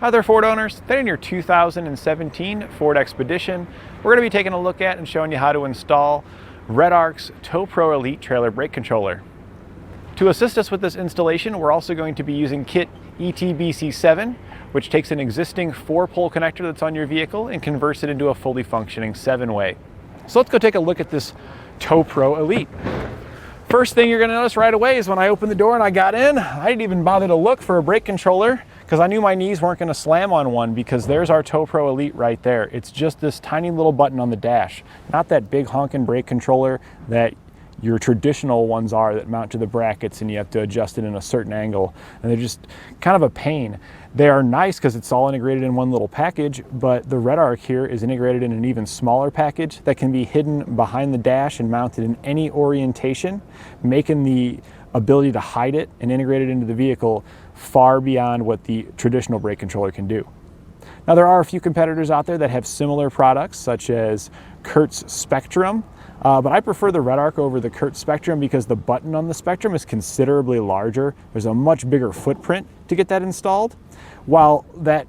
Hi there, Ford owners. Today in your 2017 Ford Expedition, we're going to be taking a look at and showing you how to install Redarc's Tow-Pro Elite Trailer Brake Controller. To assist us with this installation, we're also going to be using kit ETB C7, which takes an existing 4-pole connector that's on your vehicle and converts it into a fully functioning 7-way. So let's go take a look at this Tow-Pro Elite. First thing you're going to notice right away is when I opened the door and I got in, I didn't even bother to look for a brake controller because I knew my knees weren't going to slam on one, because there's our Tow-Pro Elite right there. It's just this tiny little button on the dash, not that big honking brake controller that your traditional ones are that mount to the brackets and you have to adjust it in a certain angle, and they're just kind of a pain. They are nice because it's all integrated in one little package, but the Redarc here is integrated in an even smaller package that can be hidden behind the dash and mounted in any orientation, making the ability to hide it and integrate it into the vehicle far beyond what the traditional brake controller can do. Now, there are a few competitors out there that have similar products, such as Kurt's Spectrum, but I prefer the Redarc over the Kurt Spectrum because the button on the Spectrum is considerably larger. There's a much bigger footprint to get that installed. While that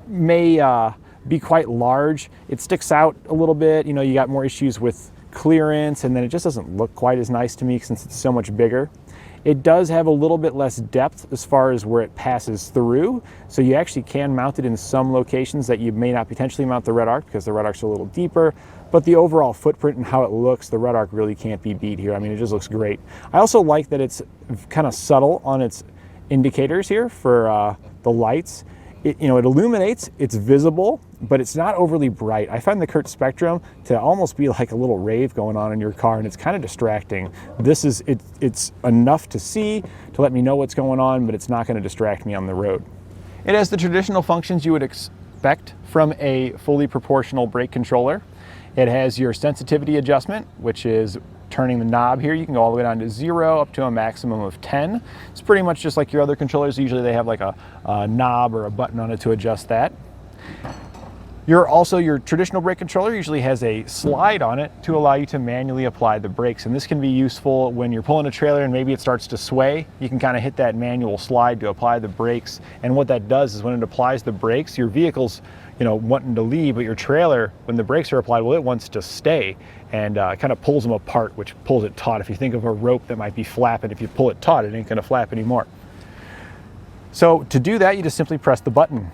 may be quite large, it sticks out a little bit. You know, you got more issues with clearance, and then it just doesn't look quite as nice to me since it's so much bigger. It does have a little bit less depth as far as where it passes through, so you actually can mount it in some locations that you may not potentially mount the Redarc because the Redarc's a little deeper, but the overall footprint and how it looks, the Redarc really can't be beat here. I mean, it just looks great. I also like that it's kind of subtle on its indicators here for the lights. It illuminates, it's visible, but it's not overly bright. I find the Kurt Spectrum to almost be like a little rave going on in your car, and it's kind of distracting. This is, it's enough to see, to let me know what's going on, but it's not going to distract me on the road. It has the traditional functions you would expect from a fully proportional brake controller. It has your sensitivity adjustment, which is turning the knob here. You can go all the way down to 0 up to a maximum of 10. It's pretty much just like your other controllers. Usually they have like a knob or a button on it to adjust that. Your traditional brake controller usually has a slide on it to allow you to manually apply the brakes, and this can be useful when you're pulling a trailer and maybe it starts to sway. You can kind of hit that manual slide to apply the brakes, and what that does is when it applies the brakes, your vehicle's wanting to leave, but your trailer, when the brakes are applied, well, it wants to stay, and kind of pulls them apart, which pulls it taut. If you think of a rope that might be flapping, if you pull it taut, it ain't going to flap anymore. So to do that, you just simply press the button,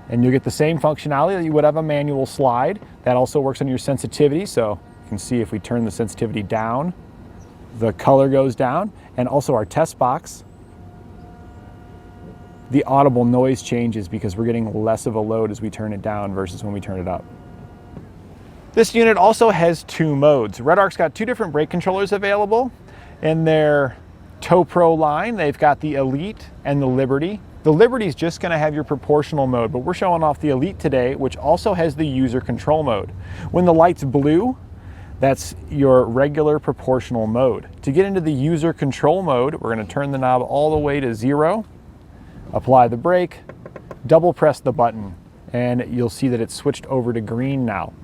and you'll get the same functionality that you would have a manual slide. That also works on your sensitivity, so you can see if we turn the sensitivity down, the color goes down, and also our test box, the audible noise changes because we're getting less of a load as we turn it down versus when we turn it up. This unit also has 2 modes. Redarc's got 2 different brake controllers available in their Tow-Pro line. They've got the Elite and the Liberty. The Liberty's just going to have your proportional mode, but we're showing off the Elite today, which also has the user control mode. When the light's blue, that's your regular proportional mode. To get into the user control mode, we're going to turn the knob all the way to 0, apply the brake, double press the button, and you'll see that it's switched over to green now.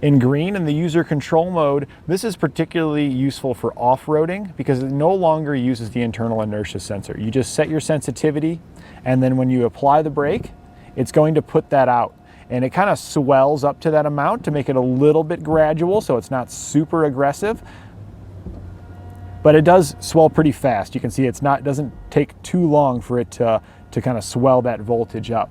In green, in the user control mode, this is particularly useful for off-roading because it no longer uses the internal inertia sensor. You just set your sensitivity, and then when you apply the brake, it's going to put that out. And it kind of swells up to that amount to make it a little bit gradual so it's not super aggressive. But it does swell pretty fast. You can see it doesn't take too long for it to kind of swell that voltage up.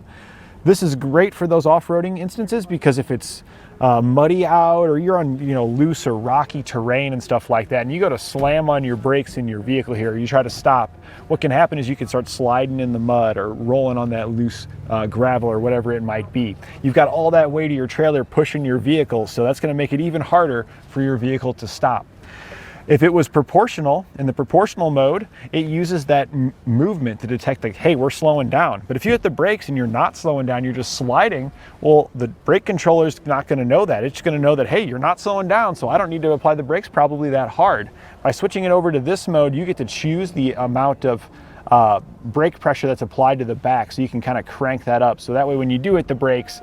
This is great for those off-roading instances because if it's muddy out or you're on loose or rocky terrain and stuff like that, and you go to slam on your brakes in your vehicle here, you try to stop, what can happen is you can start sliding in the mud or rolling on that loose gravel or whatever it might be. You've got all that weight of your trailer pushing your vehicle, so that's going to make it even harder for your vehicle to stop. If it was proportional, in the proportional mode, it uses that movement to detect like, hey, we're slowing down. But if you hit the brakes and you're not slowing down, you're just sliding, well, the brake controller's not going to know that. It's going to know that, hey, you're not slowing down, so I don't need to apply the brakes probably that hard. By switching it over to this mode, you get to choose the amount of brake pressure that's applied to the back, so you can kind of crank that up. So that way when you do hit the brakes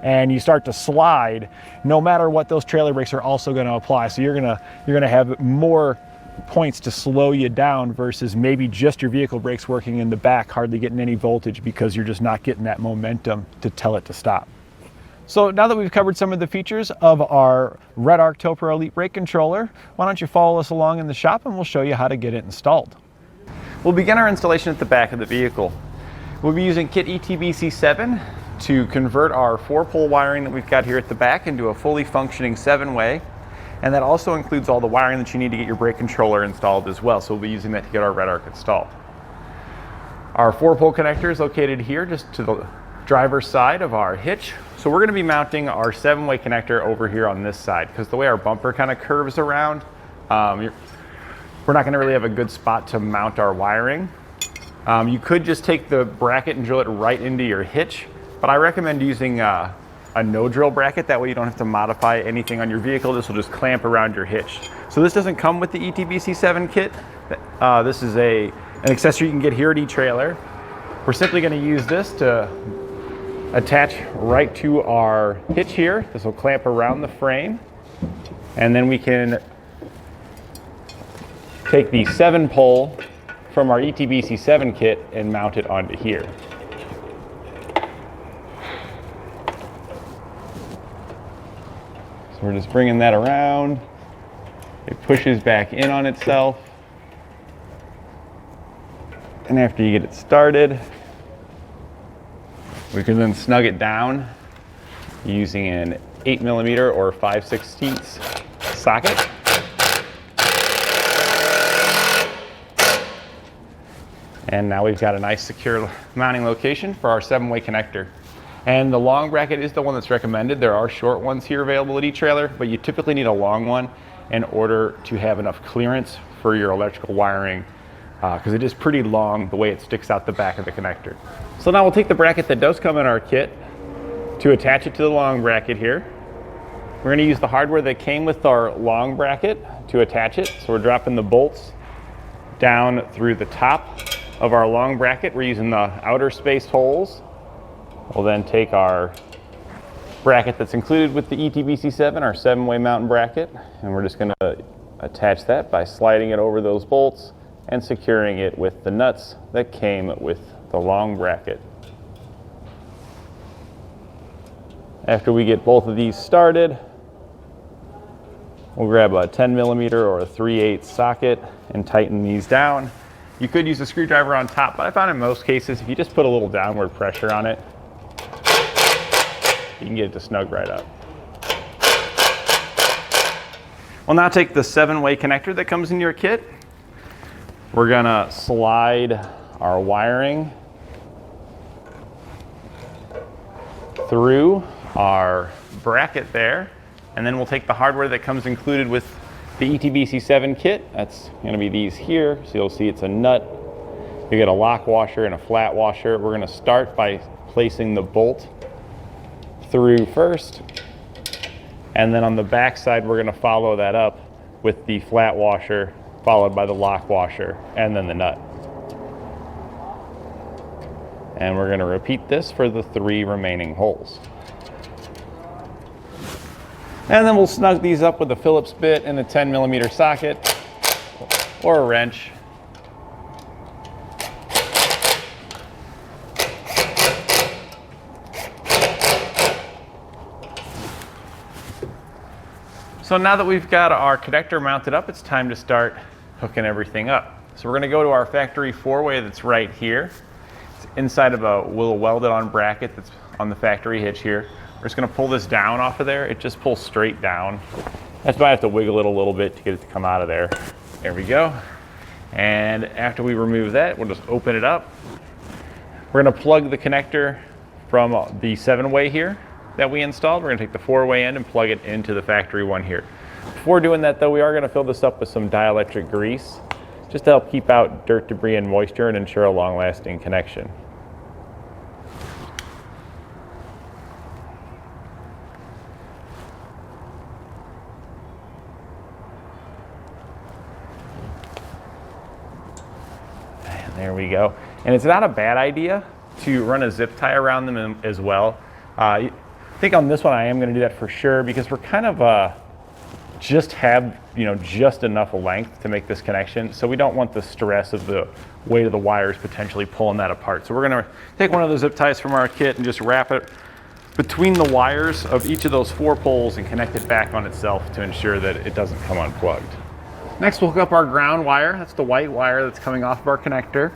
and you start to slide, no matter what, those trailer brakes are also going to apply. So you're gonna have more points to slow you down versus maybe just your vehicle brakes working in the back, hardly getting any voltage because you're just not getting that momentum to tell it to stop. So now that we've covered some of the features of our Redarc Tow-Pro Elite brake controller, why don't you follow us along in the shop and we'll show you how to get it installed. We'll begin our installation at the back of the vehicle. We'll be using kit ETB C7 to convert our 4-pole wiring that we've got here at the back into a fully functioning 7-way. And that also includes all the wiring that you need to get your brake controller installed as well. So we'll be using that to get our Redarc installed. Our 4-pole connector is located here just to the driver's side of our hitch. So we're going to be mounting our 7-way connector over here on this side because the way our bumper kind of curves around, we're not going to really have a good spot to mount our wiring. You could just take the bracket and drill it right into your hitch, but I recommend using a no drill bracket. That way you don't have to modify anything on your vehicle. This will just clamp around your hitch. So this doesn't come with the ETB C7 kit. This is an accessory you can get here at eTrailer. We're simply going to use this to attach right to our hitch here. This will clamp around the frame, and then we can take the 7-pole from our ETB C7 kit and mount it onto here. So we're just bringing that around. It pushes back in on itself. And after you get it started, we can then snug it down using an 8mm or 5/16 socket. And now we've got a nice secure mounting location for our 7-way connector. And the long bracket is the one that's recommended. There are short ones here available at eTrailer, but you typically need a long one in order to have enough clearance for your electrical wiring, because it is pretty long the way it sticks out the back of the connector. So now we'll take the bracket that does come in our kit to attach it to the long bracket here. We're going to use the hardware that came with our long bracket to attach it. So we're dropping the bolts down through the top of our long bracket. We're using the outer spaced holes. We'll then take our bracket that's included with the ETB C7, our 7-way mountain bracket, and we're just going to attach that by sliding it over those bolts and securing it with the nuts that came with the long bracket. After we get both of these started, we'll grab a 10mm or a 3/8 socket and tighten these down. You could use a screwdriver on top, but I found in most cases, if you just put a little downward pressure on it, you can get it to snug right up. We'll now take the 7-way connector that comes in your kit. We're gonna slide our wiring through our bracket there, and then we'll take the hardware that comes included with the ETB C7 kit. That's gonna be these here. So you'll see it's a nut. You get a lock washer and a flat washer. We're gonna start by placing the bolt through first, and then on the back side we're gonna follow that up with the flat washer, followed by the lock washer, and then the nut. And we're gonna repeat this for the 3 remaining holes. And then we'll snug these up with a Phillips bit and a 10mm socket or a wrench. So now that we've got our connector mounted up, it's time to start hooking everything up. So we're gonna go to our factory 4-way that's right here. It's inside of a little welded-on bracket that's on the factory hitch here. We're just gonna pull this down off of there. It just pulls straight down. That's why I have to wiggle it a little bit to get it to come out of there. There we go. And after we remove that, we'll just open it up. We're gonna plug the connector from the 7-way here that we installed. We're gonna take the 4-way end and plug it into the factory one here. Before doing that though, we are gonna fill this up with some dielectric grease just to help keep out dirt, debris, and moisture and ensure a long-lasting connection. And there we go. And it's not a bad idea to run a zip tie around them as well. I think on this one I am going to do that for sure because we're kind of just have, just enough length to make this connection. So we don't want the stress of the weight of the wires potentially pulling that apart. So we're gonna take one of the zip ties from our kit and just wrap it between the wires of each of those 4 poles and connect it back on itself to ensure that it doesn't come unplugged. Next, we'll hook up our ground wire. That's the white wire that's coming off of our connector.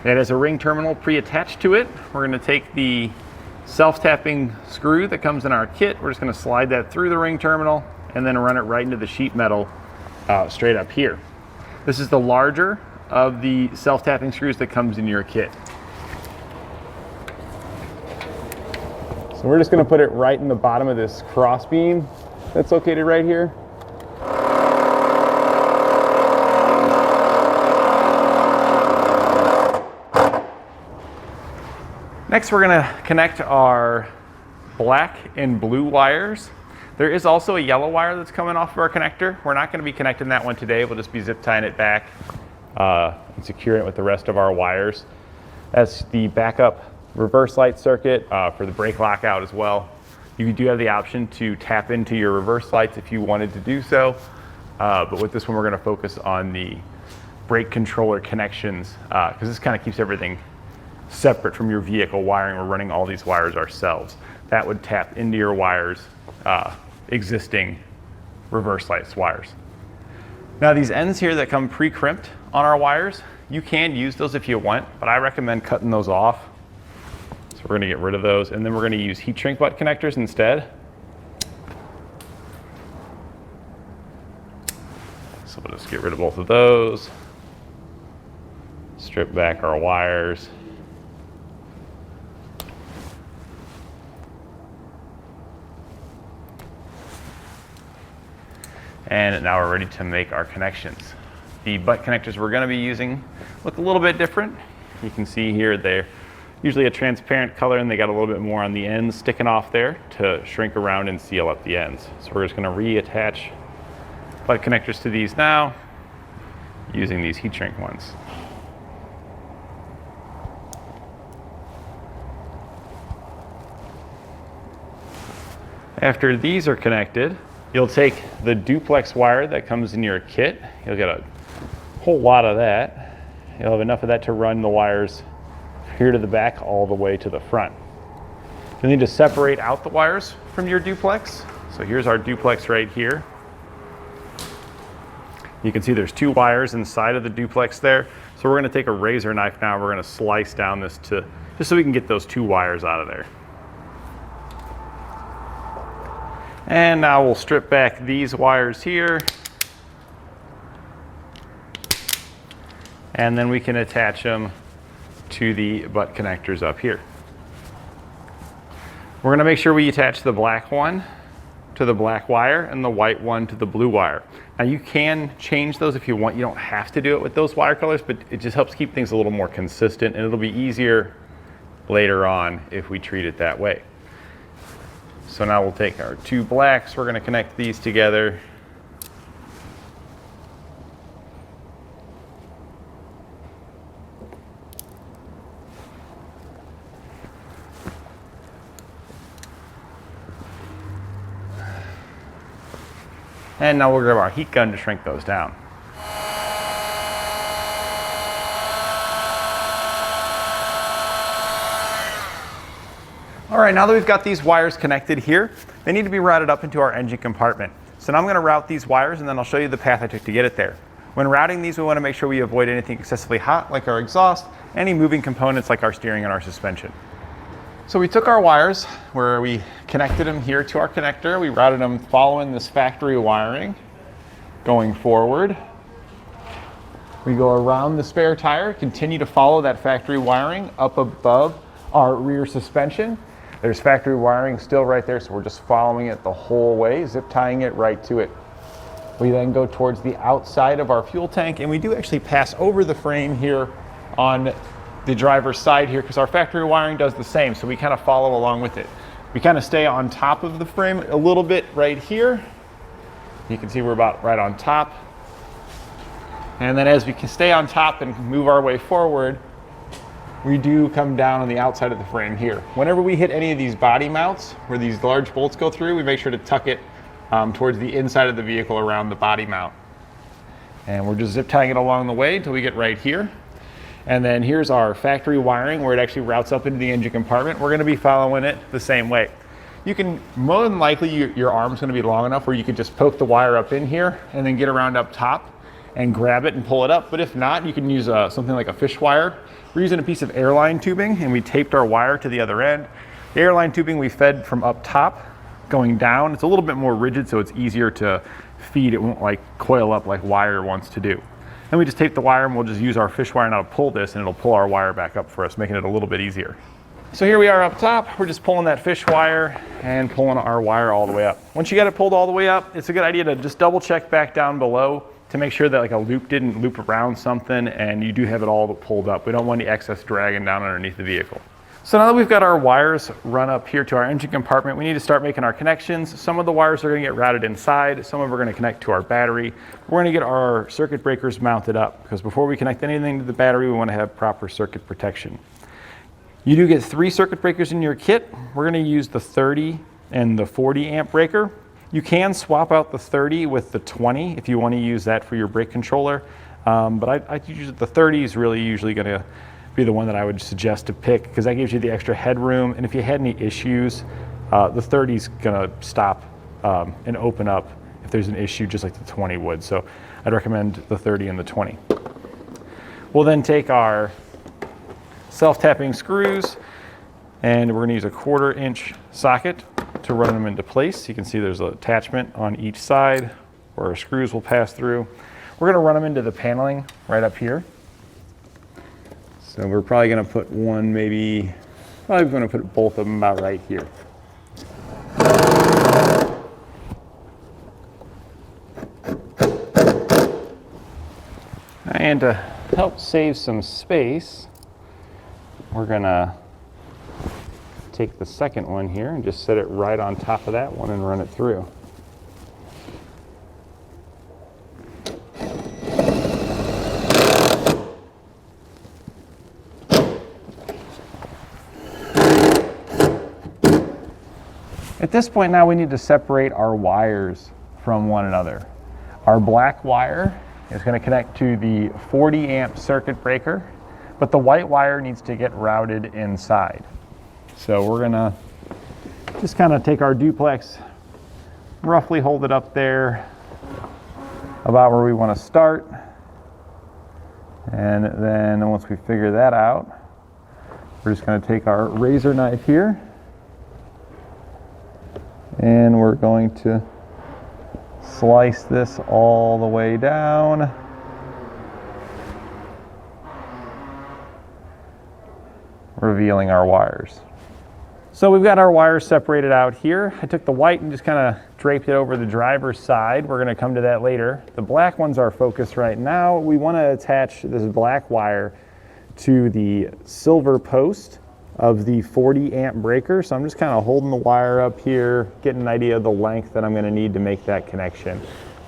It has a ring terminal pre-attached to it. We're gonna take the self-tapping screw that comes in our kit. We're just gonna slide that through the ring terminal and then run it right into the sheet metal straight up here. This is the larger of the self-tapping screws that comes in your kit. So we're just gonna put it right in the bottom of this cross beam that's located right here. Next, we're gonna connect our black and blue wires. There is also a yellow wire that's coming off of our connector. We're not gonna be connecting that one today. We'll just be zip tying it back and securing it with the rest of our wires. That's the backup reverse light circuit for the brake lockout as well. You do have the option to tap into your reverse lights if you wanted to do so. But with this one, we're gonna focus on the brake controller connections because this kind of keeps everything separate from your vehicle wiring. We're running all these wires ourselves. That would tap into your wires, existing reverse lights wires. Now these ends here that come pre-crimped on our wires, you can use those if you want, but I recommend cutting those off. So we're gonna get rid of those, and then we're gonna use heat shrink butt connectors instead. So we'll just get rid of both of those. Strip back our wires. And now we're ready to make our connections. The butt connectors we're gonna be using look a little bit different. You can see here they're usually a transparent color and they got a little bit more on the ends sticking off there to shrink around and seal up the ends. So we're just gonna reattach butt connectors to these now using these heat shrink ones. After these are connected, you'll take the duplex wire that comes in your kit. You'll get a whole lot of that. You'll have enough of that to run the wires here to the back all the way to the front. You'll need to separate out the wires from your duplex. So here's our duplex right here. You can see there's 2 wires inside of the duplex there. So we're gonna take a razor knife now. We're gonna slice down this just so we can get those 2 wires out of there. And now we'll strip back these wires here. And then we can attach them to the butt connectors up here. We're gonna make sure we attach the black one to the black wire and the white one to the blue wire. Now you can change those if you want. You don't have to do it with those wire colors, but it just helps keep things a little more consistent, and it'll be easier later on if we treat it that way. So now we'll take our 2 blacks, we're gonna connect these together. And now we'll grab our heat gun to shrink those down. All right, now that we've got these wires connected here, they need to be routed up into our engine compartment. So now I'm gonna route these wires and then I'll show you the path I took to get it there. When routing these, we wanna make sure we avoid anything excessively hot, like our exhaust, any moving components like our steering and our suspension. So we took our wires where we connected them here to our connector. We routed them following this factory wiring going forward. We go around the spare tire, continue to follow that factory wiring up above our rear suspension. There's factory wiring still right there, so we're just following it the whole way, zip tying it right to it. We then go towards the outside of our fuel tank, and we do actually pass over the frame here on the driver's side here because our factory wiring does the same, so we kind of follow along with it. We kind of stay on top of the frame a little bit right here. You can see we're about right on top. And then as we can stay on top and move our way forward, we do come down on the outside of the frame here. Whenever we hit any of these body mounts where these large bolts go through, we make sure to tuck it towards the inside of the vehicle around the body mount. And we're just zip tying it along the way until we get right here. And then here's our factory wiring where it actually routes up into the engine compartment. We're going to be following it the same way. You can, more than likely, your arm's going to be long enough where you could just poke the wire up in here and then get around up top and grab it and pull it up. But if not, you can use something like a Fishwire. We're using a piece of airline tubing and we taped our wire to the other end. The airline tubing we fed from up top going down. It's a little bit more rigid, so it's easier to feed. It won't like coil up like wire wants to do. Then we just tape the wire and we'll just use our Fishwire now to pull this and it'll pull our wire back up for us, making it a little bit easier. So here we are up top. We're just pulling that Fishwire and pulling our wire all the way up. Once you got it pulled all the way up, it's a good idea to just double check back down below to make sure that like a loop didn't loop around something and you do have it all pulled up. We don't want any excess dragging down underneath the vehicle. So now that we've got our wires run up here to our engine compartment, we need to start making our connections. Some of the wires are going to get routed inside. Some of them are going to connect to our battery. We're going to get our circuit breakers mounted up because before we connect anything to the battery, we want to have proper circuit protection. You do get 3 circuit breakers in your kit. We're going to use the 30 and the 40 amp breaker. You can swap out the 30 with the 20 if you want to use that for your brake controller. But I use the 30 is really usually going to be the one that I would suggest to pick because that gives you the extra headroom. And if you had any issues, the 30 is going to stop and open up if there's an issue, just like the 20 would. So I'd recommend the 30 and the 20. We'll then take our self-tapping screws and we're going to use a 1/4 inch socket to run them into place. You can see there's an attachment on each side where our screws will pass through. We're going to run them into the paneling right up here. So we're probably going to put one, probably going to put both of them about right here. And to help save some space, we're going to take the second one here and just set it right on top of that one and run it through. At this point now we need to separate our wires from one another. Our black wire is going to connect to the 40 amp circuit breaker, but the white wire needs to get routed inside. So we're going to just kind of take our duplex, roughly hold it up there about where we want to start. And then once we figure that out, we're just going to take our razor knife here and we're going to slice this all the way down. Revealing our wires. So we've got our wires separated out here. I took the white and just kind of draped it over the driver's side. We're going to come to that later. The black one's our focus right now. We want to attach this black wire to the silver post of the 40 amp breaker. So I'm just kind of holding the wire up here, getting an idea of the length that I'm going to need to make that connection.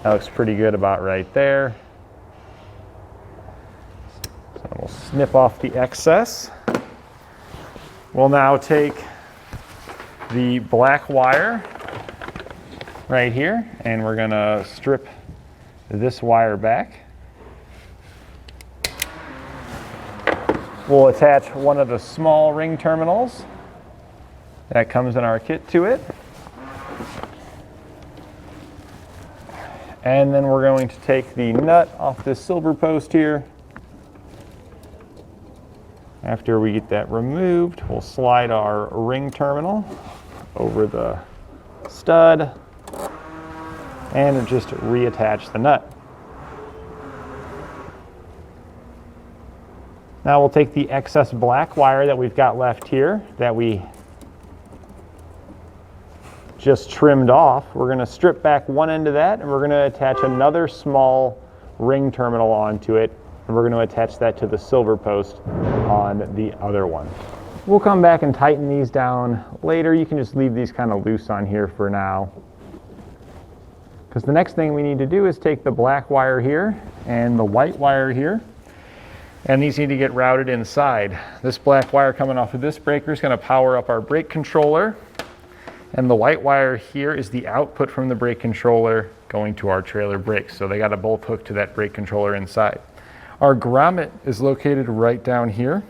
That looks pretty good about right there. So we'll snip off the excess. We'll now take the black wire right here and we're going to strip this wire back. We'll attach one of the small ring terminals that comes in our kit to it. And then we're going to take the nut off this silver post here. After we get that removed, we'll slide our ring terminal over the stud and just reattach the nut. Now we'll take the excess black wire that we've got left here that we just trimmed off. We're going to strip back one end of that and we're going to attach another small ring terminal onto it. And we're going to attach that to the silver post on the other one. We'll come back and tighten these down later. You can just leave these kind of loose on here for now. Because the next thing we need to do is take the black wire here and the white wire here. And these need to get routed inside. This black wire coming off of this breaker is going to power up our brake controller. And the white wire here is the output from the brake controller going to our trailer brakes. So they got a both hooked to that brake controller inside. Our grommet is located right down here.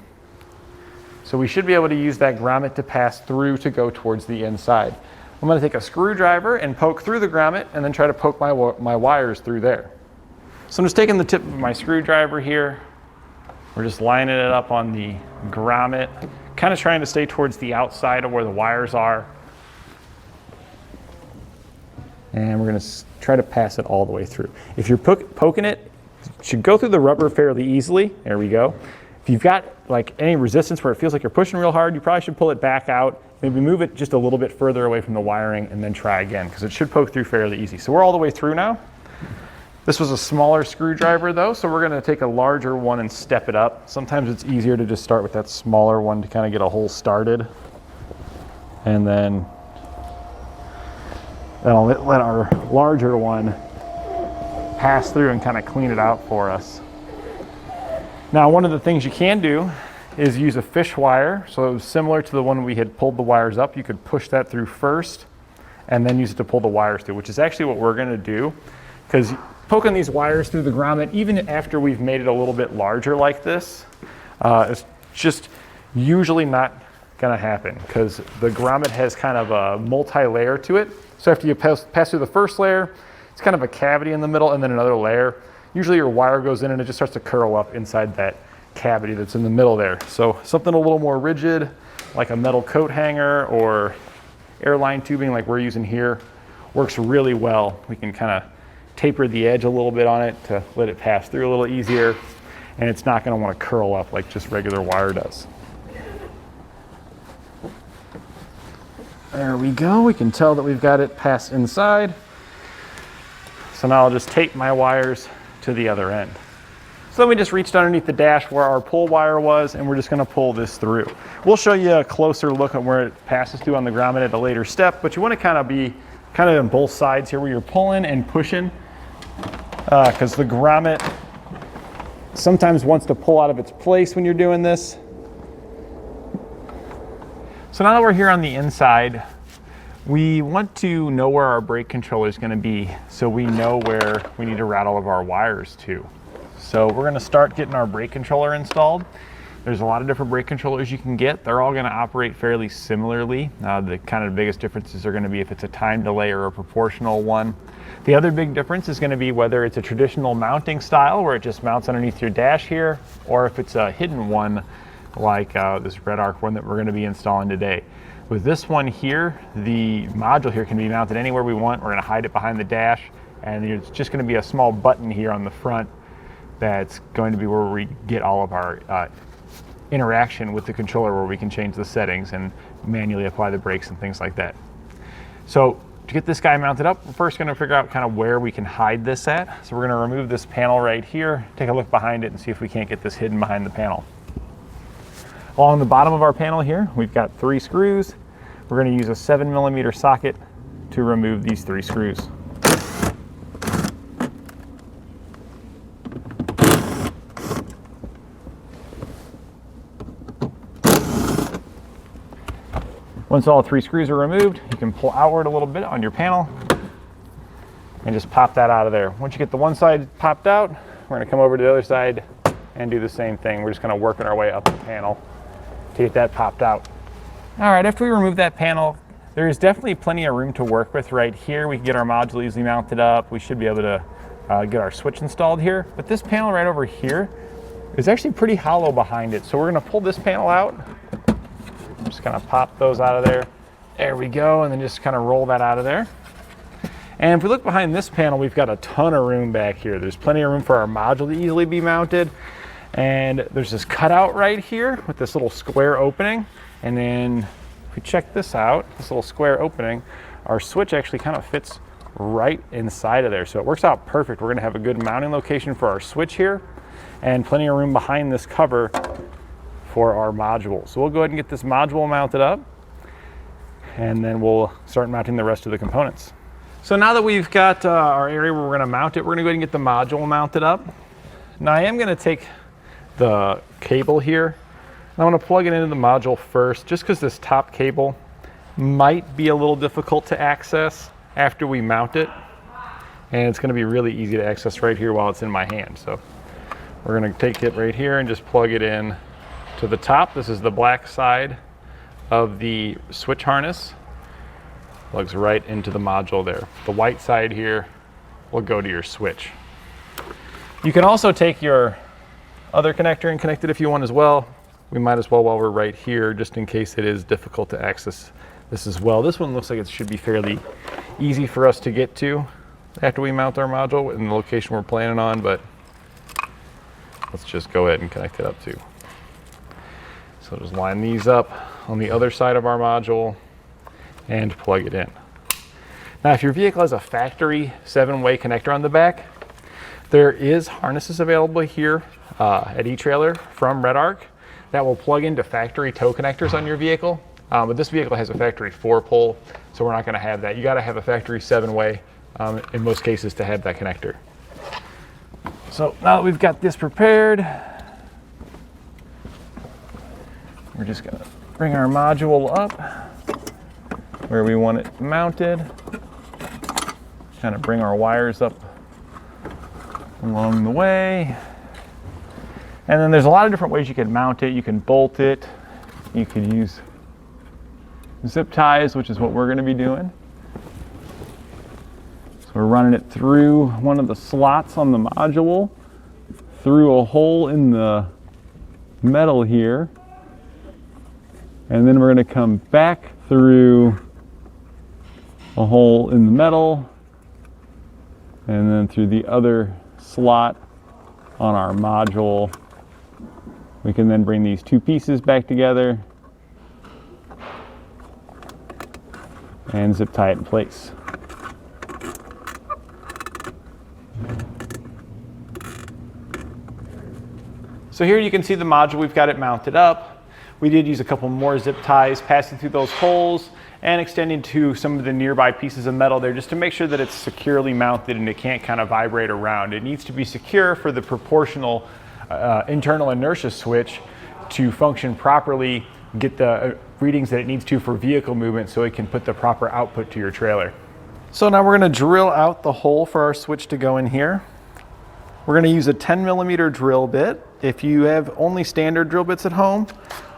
So we should be able to use that grommet to pass through to go towards the inside. I'm going to take a screwdriver and poke through the grommet and then try to poke my wires through there. So I'm just taking the tip of my screwdriver here. We're just lining it up on the grommet, kind of trying to stay towards the outside of where the wires are. And we're going to try to pass it all the way through. If you're poking it, it should go through the rubber fairly easily. There we go. If you've got like any resistance where it feels like you're pushing real hard, you probably should pull it back out, maybe move it just a little bit further away from the wiring and then try again, because it should poke through fairly easy. So we're all the way through now. This was a smaller screwdriver though, so we're going to take a larger one and step it up. Sometimes it's easier to just start with that smaller one to kind of get a hole started. And then I'll let our larger one pass through and kind of clean it out for us. Now, one of the things you can do is use a Fishwire. So it was similar to the one we had pulled the wires up. You could push that through first and then use it to pull the wires through, which is actually what we're going to do, because poking these wires through the grommet, even after we've made it a little bit larger like this, it's just usually not going to happen, because the grommet has kind of a multi-layer to it. So after you pass through the first layer, it's kind of a cavity in the middle and then another layer. Usually your wire goes in and it just starts to curl up inside that cavity that's in the middle there. So something a little more rigid, like a metal coat hanger or airline tubing like we're using here, works really well. We can kind of taper the edge a little bit on it to let it pass through a little easier, and it's not going to want to curl up like just regular wire does. There we go. We can tell that we've got it passed inside. So now I'll just tape my wires to the other end. So then we just reached underneath the dash where our pull wire was, and we're just going to pull this through. We'll show you a closer look at where it passes through on the grommet at a later step, but you want to kind of be on both sides here where you're pulling and pushing, because the grommet sometimes wants to pull out of its place when you're doing this. So now that we're here on the inside, we want to know where our brake controller is going to be, so we know where we need to route all of our wires to. So we're going to start getting our brake controller installed. There's a lot of different brake controllers you can get. They're all going to operate fairly similarly. The kind of biggest differences are going to be if it's a time delay or a proportional one. The other big difference is going to be whether it's a traditional mounting style where it just mounts underneath your dash here, or if it's a hidden one like this Redarc one that we're going to be installing today. With this one here, the module here can be mounted anywhere we want. We're going to hide it behind the dash, and there's just going to be a small button here on the front that's going to be where we get all of our interaction with the controller, where we can change the settings and manually apply the brakes and things like that. So to get this guy mounted up, we're first going to figure out kind of where we can hide this at. So we're going to remove this panel right here, take a look behind it, and see if we can't get this hidden behind the panel. Along the bottom of our panel here, we've got 3 screws. We're going to use a 7mm socket to remove these 3 screws. Once all 3 screws are removed, you can pull outward a little bit on your panel and just pop that out of there. Once you get the one side popped out, we're going to come over to the other side and do the same thing. We're just kind of working our way up the panel to get that popped out. All right, after we remove that panel, there is definitely plenty of room to work with right here. We can get our module easily mounted up. We should be able to get our switch installed here. But this panel right over here is actually pretty hollow behind it. So we're going to pull this panel out. Just kind of pop those out of there. There we go, and then just kind of roll that out of there. And if we look behind this panel, we've got a ton of room back here. There's plenty of room for our module to easily be mounted. And there's this cutout right here with this little square opening. And then if we check this out, this little square opening, our switch actually kind of fits right inside of there. So it works out perfect. We're going to have a good mounting location for our switch here and plenty of room behind this cover for our module. So we'll go ahead and get this module mounted up, and then we'll start mounting the rest of the components. So now that we've got our area where we're going to mount it, we're going to go ahead and get the module mounted up. Now I am going to take the cable here, and I want to plug it into the module first, just because this top cable might be a little difficult to access after we mount it. And it's gonna be really easy to access right here while it's in my hand. So we're gonna take it right here and just plug it in to the top. This is the black side of the switch harness. Plugs right into the module there. The white side here will go to your switch. You can also take your other connector and connect it if you want as well. We might as well while we're right here, just in case it is difficult to access this as well. This one looks like it should be fairly easy for us to get to after we mount our module in the location we're planning on, but let's just go ahead and connect it up too. So just line these up on the other side of our module and plug it in. Now, if your vehicle has a factory 7-way connector on the back, there is harnesses available here at eTrailer from Redarc that will plug into factory tow connectors on your vehicle. But this vehicle has a factory 4-pole, so we're not gonna have that. You gotta have a factory 7-way in most cases to have that connector. So now that we've got this prepared, we're just gonna bring our module up where we want it mounted. Kind of bring our wires up along the way. And then there's a lot of different ways you can mount it. You can bolt it. You could use zip ties, which is what we're going to be doing. So we're running it through one of the slots on the module, through a hole in the metal here. And then we're going to come back through a hole in the metal, and then through the other slot on our module. We can then bring these two pieces back together and zip tie it in place. So here you can see the module, we've got it mounted up. We did use a couple more zip ties passing through those holes and extending to some of the nearby pieces of metal there just to make sure that it's securely mounted and it can't kind of vibrate around. It needs to be secure for the proportional internal inertia switch to function properly, get the readings that it needs to for vehicle movement so it can put the proper output to your trailer. So now we're going to drill out the hole for our switch to go in here. We're going to use a 10mm drill bit. If you have only standard drill bits at home,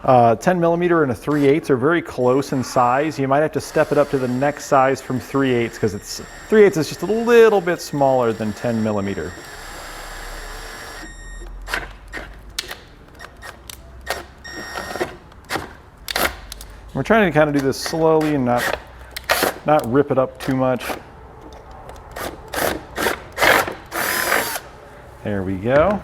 10mm and a 3/8 are very close in size. You might have to step it up to the next size from 3/8 because 3/8 is just a little bit smaller than 10mm. We're trying to kind of do this slowly and not rip it up too much. There we go.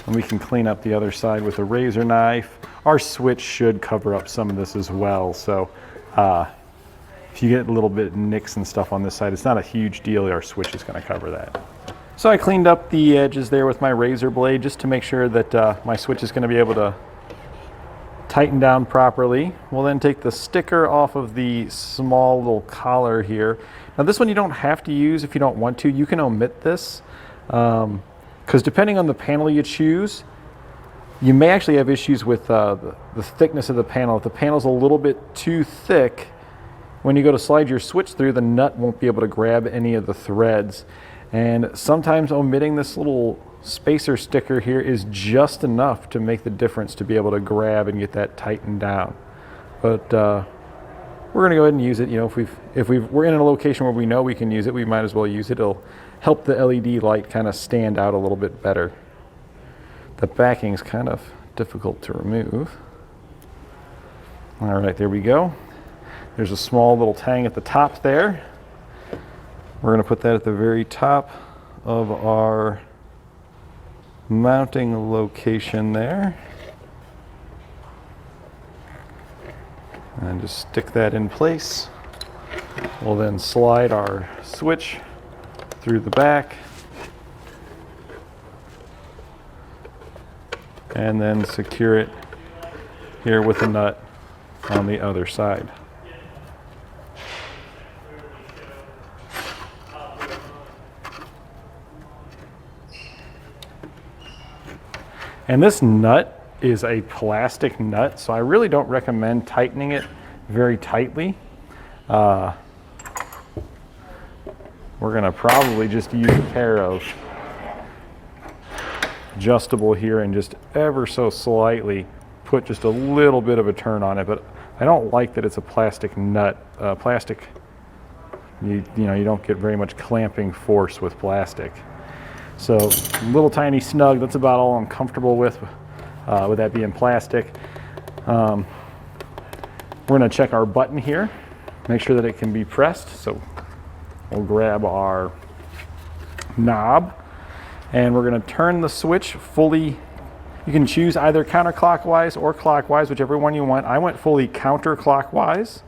And we can clean up the other side with a razor knife. Our switch should cover up some of this as well. So if you get a little bit of nicks and stuff on this side, it's not a huge deal. Our switch is going to cover that. So I cleaned up the edges there with my razor blade just to make sure that my switch is going to be able to tighten down properly. We'll then take the sticker off of the small little collar here. Now this one you don't have to use if you don't want to. You can omit this. Because depending on the panel you choose, you may actually have issues with the thickness of the panel. If the panel's a little bit too thick, when you go to slide your switch through, the nut won't be able to grab any of the threads. And sometimes omitting this little spacer sticker here is just enough to make the difference to be able to grab and get that tightened down. But we're going to go ahead and use it. You know, if we're in a location where we know we can use it, we might as well use it. It'll help the LED light kind of stand out a little bit better. The backing is kind of difficult to remove. All right, there we go. There's a small little tang at the top there. We're going to put that at the very top of our mounting location there. And just stick that in place. We'll then slide our switch through the back and then secure it here with a nut on the other side. And this nut is a plastic nut, so I really don't recommend tightening it very tightly. We're gonna probably just use a pair of adjustable here and just ever so slightly put just a little bit of a turn on it, but I don't like that it's a plastic nut. Plastic, you know, you don't get very much clamping force with plastic. So little tiny snug, that's about all I'm comfortable with that being plastic. We're gonna check our button here, make sure that it can be pressed. So we'll grab our knob and we're gonna turn the switch fully. You can choose either counterclockwise or clockwise, whichever one you want. I went fully counterclockwise.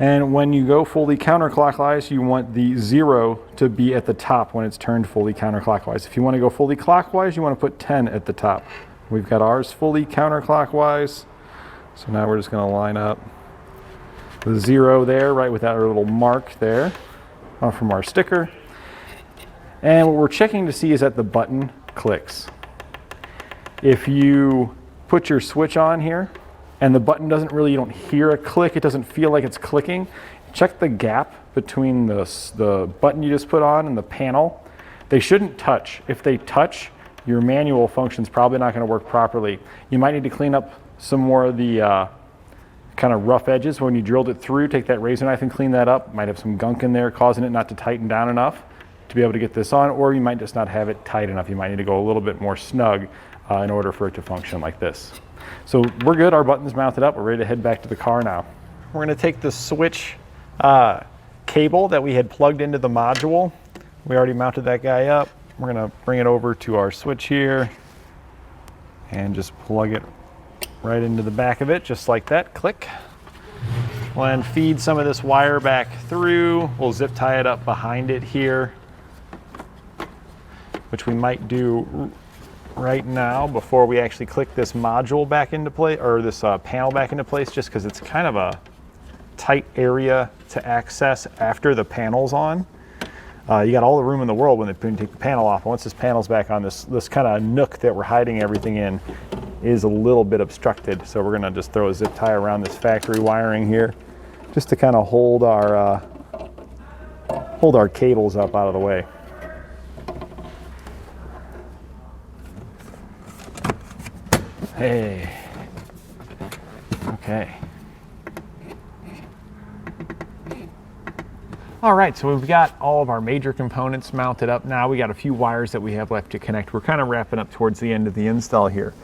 And when you go fully counterclockwise, you want the 0 to be at the top when it's turned fully counterclockwise. If you want to go fully clockwise, you want to put 10 at the top. We've got ours fully counterclockwise. So now we're just going to line up the 0 there, right with that little mark there from our sticker. And what we're checking to see is that the button clicks. If you put your switch on here and the button doesn't really, you don't hear a click, it doesn't feel like it's clicking, check the gap between the button you just put on and the panel. They shouldn't touch. If they touch, your manual function's probably not going to work properly. You might need to clean up some more of the kind of rough edges when you drilled it through. Take that razor knife and clean that up. Might have some gunk in there causing it not to tighten down enough to be able to get this on, or you might just not have it tight enough. You might need to go a little bit more snug in order for it to function like this. So we're good, our button's mounted up, we're ready to head back to the car now. We're gonna take the switch cable that we had plugged into the module. We already mounted that guy up. We're gonna bring it over to our switch here and just plug it right into the back of it, just like that, click. We'll then feed some of this wire back through. We'll zip tie it up behind it here, which we might do right now before we actually click this module back into place, or this panel back into place, just because it's kind of a tight area to access after the panel's on. You got all the room in the world when they take the panel off. And once this panel's back on, this kind of nook that we're hiding everything in is a little bit obstructed. So we're gonna just throw a zip tie around this factory wiring here, just to kind of hold our cables up out of the way. Hey, okay. All right, so we've got all of our major components mounted up now. We got a few wires that we have left to connect. We're kind of wrapping up towards the end of the install here.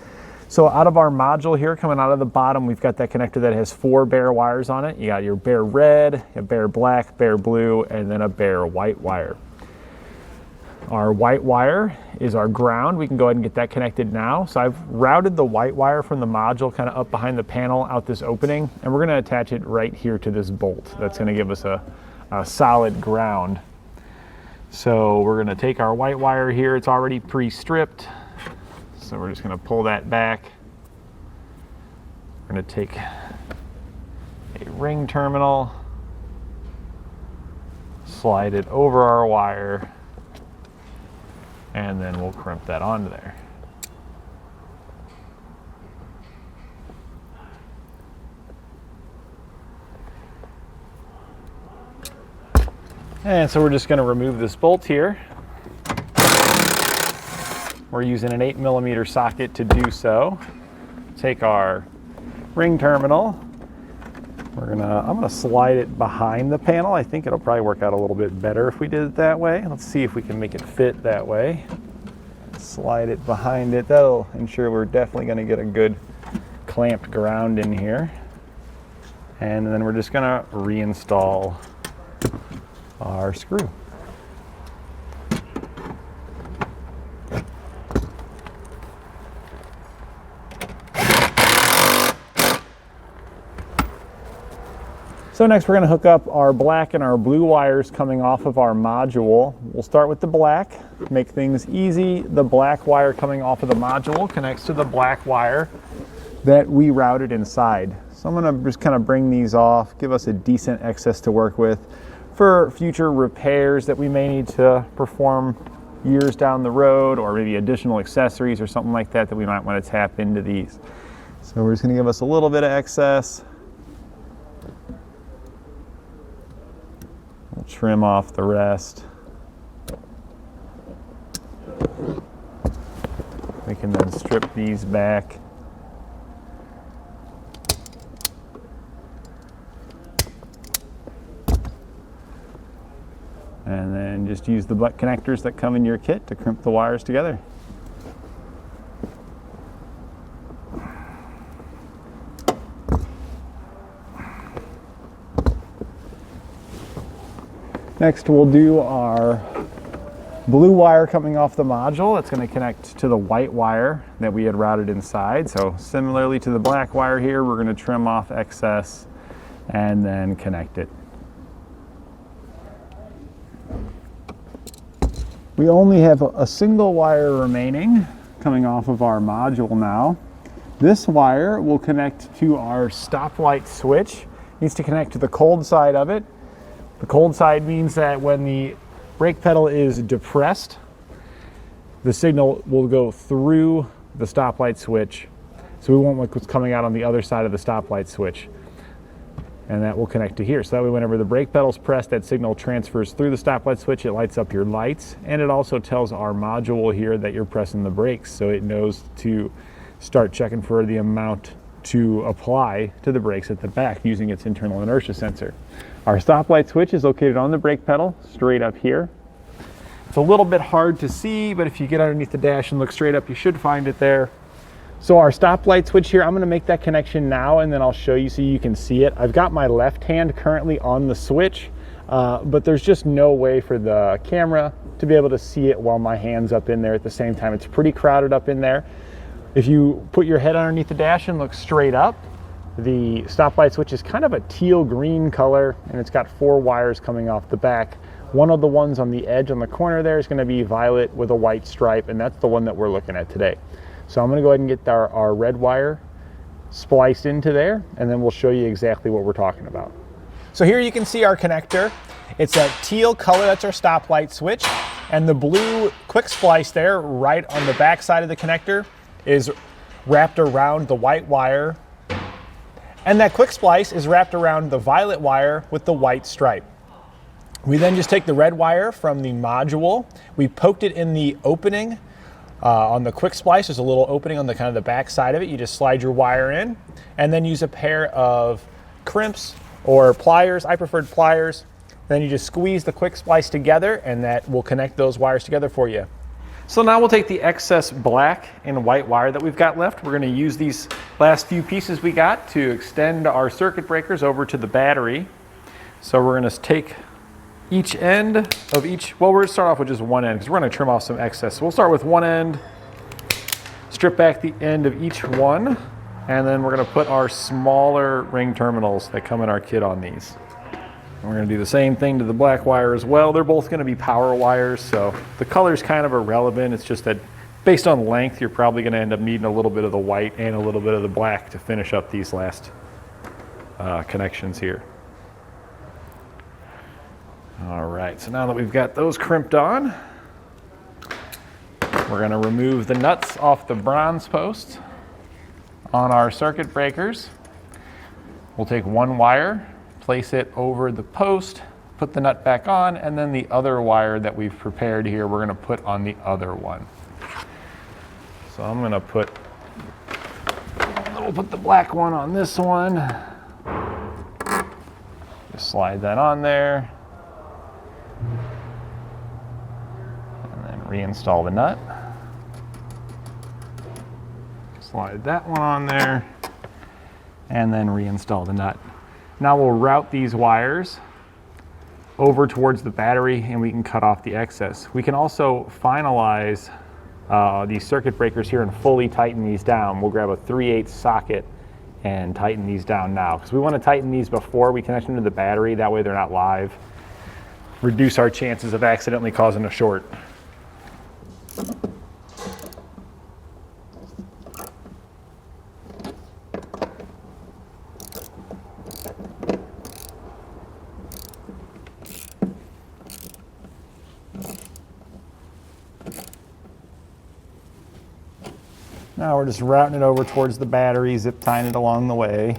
So out of our module here, coming out of the bottom, we've got that connector that has 4 bare wires on it. You got your bare red, a bare black, bare blue, and then a bare white wire. Our white wire is our ground. We can go ahead and get that connected now. So I've routed the white wire from the module kind of up behind the panel out this opening, and we're going to attach it right here to this bolt. That's going to give us a solid ground. So we're going to take our white wire here. It's already pre-stripped. So we're just going to pull that back. We're going to take a ring terminal, slide it over our wire, and then we'll crimp that onto there. And so we're just going to remove this bolt here. We're using an 8mm socket to do so. Take our ring terminal. I'm gonna slide it behind the panel. I think it'll probably work out a little bit better if we did it that way. Let's see if we can make it fit that way. Slide it behind it. That'll ensure we're definitely gonna get a good clamped ground in here. And then we're just gonna reinstall our screw. So next we're going to hook up our black and our blue wires coming off of our module. We'll start with the black, make things easy. The black wire coming off of the module connects to the black wire that we routed inside. So I'm going to just kind of bring these off, give us a decent excess to work with for future repairs that we may need to perform years down the road, or maybe additional accessories or something like that we might want to tap into these. So we're just going to give us a little bit of excess. trim off the rest. We can then strip these back. And then just use the butt connectors that come in your kit to crimp the wires together. Next we'll do our blue wire coming off the module. That's going to connect to the white wire that we had routed inside. So similarly to the black wire here, we're going to trim off excess and then connect it. We only have a single wire remaining coming off of our module now. This wire will connect to our stoplight switch. It needs to connect to the cold side of it. The cold side means that when the brake pedal is depressed, the signal will go through the stoplight switch. So we won't look what's coming out on the other side of the stoplight switch. And that will connect to here. So that way whenever the brake pedal's pressed, that signal transfers through the stoplight switch, it lights up your lights, and it also tells our module here that you're pressing the brakes, so it knows to start checking for the amount to apply to the brakes at the back using its internal inertia sensor. Our stoplight switch is located on the brake pedal, straight up here. It's a little bit hard to see, but if you get underneath the dash and look straight up, you should find it there. So our stoplight switch here, I'm going to make that connection now and then I'll show you so you can see it. I've got my left hand currently on the switch, but there's just no way for the camera to be able to see it while my hand's up in there at the same time. It's pretty crowded up in there. If you put your head underneath the dash and look straight up, the stoplight switch is kind of a teal green color, and it's got 4 wires coming off the back. One of the ones on the edge on the corner there is going to be violet with a white stripe, and that's the one that we're looking at today. So I'm going to go ahead and get our red wire spliced into there, and then we'll show you exactly what we're talking about. So here you can see our connector. It's a teal color, that's our stoplight switch, and the blue quick splice there right on the back side of the connector is wrapped around the white wire, and that quick splice is wrapped around the violet wire with the white stripe. We then just take the red wire from the module, we poked it in the opening on the quick splice. There's a little opening on the kind of the back side of it. You just slide your wire in and then use a pair of crimps or pliers. I preferred pliers. Then you just squeeze the quick splice together and that will connect those wires together for you. So now we'll take the excess black and white wire that we've got left. We're going to use these last few pieces we got to extend our circuit breakers over to the battery. So we're going to take each end of each, well, we're going to start off with just one end because we're going to trim off some excess. So we'll start with one end, strip back the end of each one, and then we're going to put our smaller ring terminals that come in our kit on these. And we're going to do the same thing to the black wire as well. They're both going to be power wires, so the color's kind of irrelevant. It's just that based on length, you're probably going to end up needing a little bit of the white and a little bit of the black to finish up these last connections here. All right, so now that we've got those crimped on, we're going to remove the nuts off the bronze post on our circuit breakers. We'll take one wire, place it over the post, put the nut back on, and then the other wire that we've prepared here, we're going to put on the other one. So I'm going to we'll put the black one on this one. Just slide that on there. And then reinstall the nut. Slide that one on there. And then reinstall the nut. Now we'll route these wires over towards the battery and we can cut off the excess. We can also finalize these circuit breakers here and fully tighten these down. We'll grab a 3/8 socket and tighten these down now because we want to tighten these before we connect them to the battery. That way they're not live. Reduce our chances of accidentally causing a short. Now we're just routing it over towards the battery, zip tying it along the way.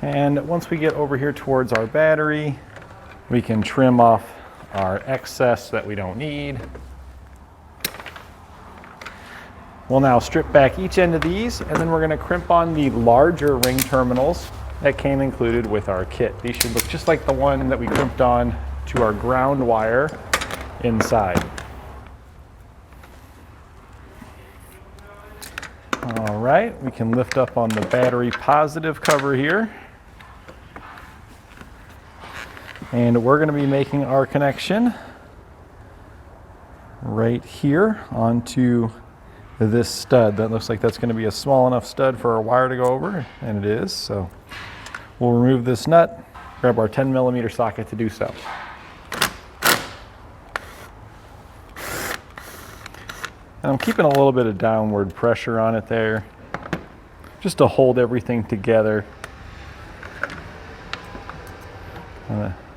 And once we get over here towards our battery, we can trim off our excess that we don't need. We'll now strip back each end of these, and then we're going to crimp on the larger ring terminals that came included with our kit. These should look just like the one that we crimped on to our ground wire inside. All right, we can lift up on the battery positive cover here. And we're going to be making our connection right here onto this stud. That looks like that's going to be a small enough stud for our wire to go over, and it is. So we'll remove this nut, grab our 10mm socket to do so. And I'm keeping a little bit of downward pressure on it there, just to hold everything together.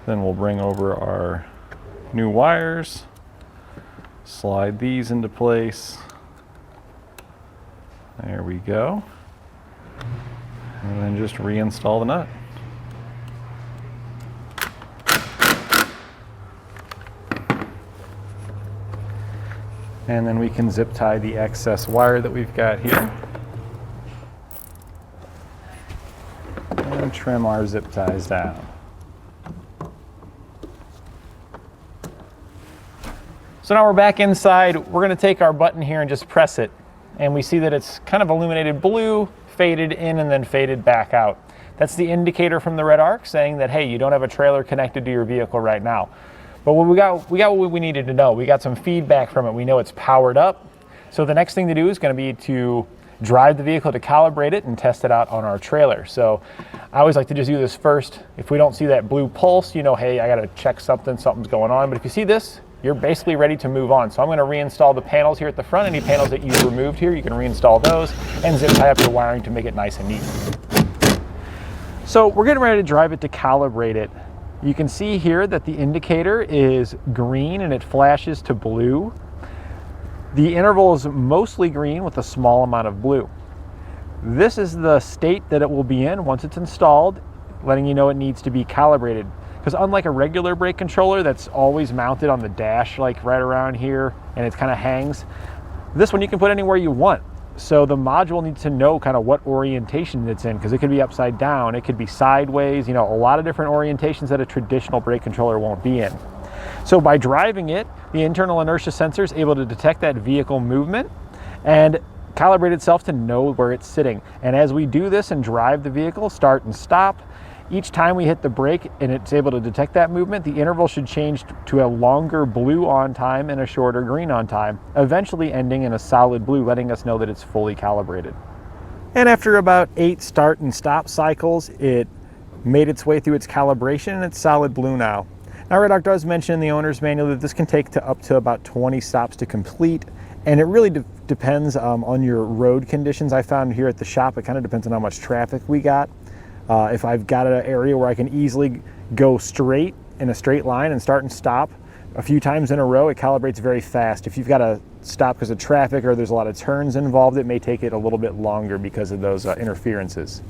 Then we'll bring over our new wires, slide these into place. There we go. And then just reinstall the nut. And then we can zip tie the excess wire that we've got here. And trim our zip ties down. So now we're back inside. We're going to take our button here and just press it. And we see that it's kind of illuminated blue, faded in, and then faded back out. That's the indicator from the Redarc saying that, hey, you don't have a trailer connected to your vehicle right now. But we got what we needed to know. We got some feedback from it. We know it's powered up. So the next thing to do is going to be to drive the vehicle to calibrate it and test it out on our trailer. So I always like to just do this first. If we don't see that blue pulse, you know, hey, I got to check something's going on. But if you see this, you're basically ready to move on. So I'm going to reinstall the panels here at the front. Any panels that you removed here, you can reinstall those and zip tie up your wiring to make it nice and neat. So we're getting ready to drive it to calibrate it. You can see here that the indicator is green and it flashes to blue. The interval is mostly green with a small amount of blue. This is the state that it will be in once it's installed, letting you know it needs to be calibrated. Because unlike a regular brake controller that's always mounted on the dash, like right around here, and it kind of hangs, this one you can put anywhere you want. So the module needs to know kind of what orientation it's in, because it could be upside down, it could be sideways, you know, a lot of different orientations that a traditional brake controller won't be in. So by driving it, the internal inertia sensor is able to detect that vehicle movement and calibrate itself to know where it's sitting. And as we do this and drive the vehicle, start and stop, each time we hit the brake and it's able to detect that movement, the interval should change to a longer blue on time and a shorter green on time, eventually ending in a solid blue, letting us know that it's fully calibrated. And after about 8 start and stop cycles, it made its way through its calibration and it's solid blue now. Now Redarc does mention in the owner's manual that this can take up to about 20 stops to complete, and it really depends on your road conditions. I found here at the shop, it kind of depends on how much traffic we got. If I've got an area where I can easily go straight in a straight line and start and stop a few times in a row, it calibrates very fast. If you've got to stop because of traffic or there's a lot of turns involved, it may take it a little bit longer because of those interferences.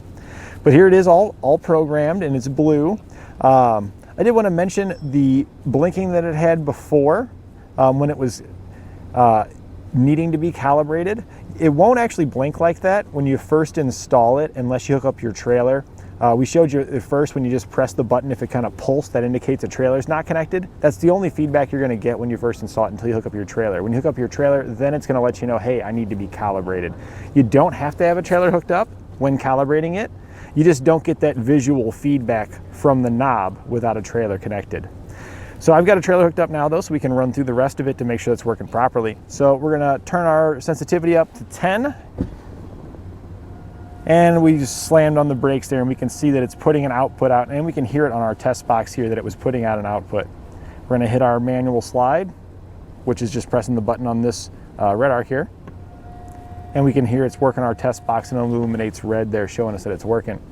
But here it is all programmed and it's blue. I did want to mention the blinking that it had before when it was needing to be calibrated. It won't actually blink like that when you first install it unless you hook up your trailer. We showed you at first when you just press the button, if it kind of pulsed, that indicates a trailer is not connected. That's the only feedback you're going to get when you first install it until you hook up your trailer. When you hook up your trailer, then it's going to let you know, hey, I need to be calibrated. You don't have to have a trailer hooked up when calibrating it. You just don't get that visual feedback from the knob without a trailer connected. So I've got a trailer hooked up now though, so we can run through the rest of it to make sure it's working properly. So we're going to turn our sensitivity up to 10. And we just slammed on the brakes there and we can see that it's putting an output out, and we can hear it on our test box here that it was putting out an output. We're going to hit our manual slide, which is just pressing the button on this Redarc here. And we can hear it's working our test box and it illuminates red there showing us that it's working.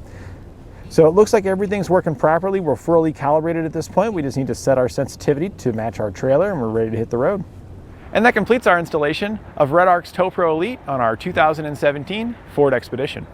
So it looks like everything's working properly. We're fully calibrated at this point. We just need to set our sensitivity to match our trailer and we're ready to hit the road. And that completes our installation of Redarc's Tow-Pro Elite on our 2017 Ford Expedition.